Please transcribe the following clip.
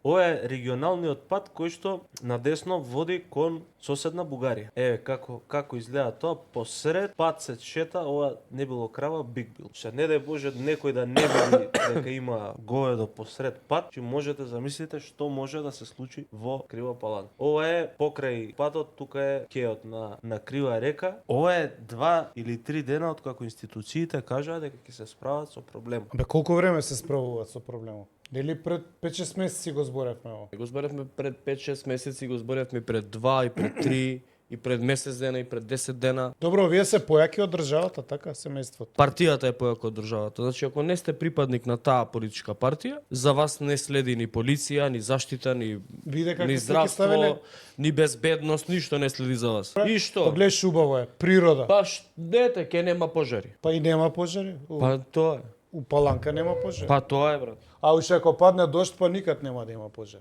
Ова е регионалниот пат кој што надесно води кон соседна Бугарија. Еве како изгледа тоа, посред пат се шета, ова не било крава, биг бил. Ше не дај Боже некој да не види дека има говедо посред пат, че можете замислите што може да се случи во Крива Паланка. Ова е покрај патот, тука е кеот на Крива река. Ова е 2 или 3 дена од како институциите кажаа дека ќе се справат со проблемот. Бе, колку време се справуваат со проблемот? Дали пред 5-6 месеци го зборевме ово? Го зборевме пред 5-6 месеци, го зборевме пред 2 и пред 3 и пред месец дена и пред 10 дена. Добро, вие се појаки од државата, така, семејството. Партијата е појака од државата. Значи, ако не сте припадник на таа политичка партија, за вас не следи ни полиција, ни заштита, ни Како здравство, ставиле... ни безбедност, ништо не следи за вас. И што? Погледаш, убаво е, природа. Дете, ке нема пожари. Па и нема пожари. Па тоа е. У Паланка нема пожари. Па тоа е, брат. А уште ако падне дожд, па никад нема да има пожар.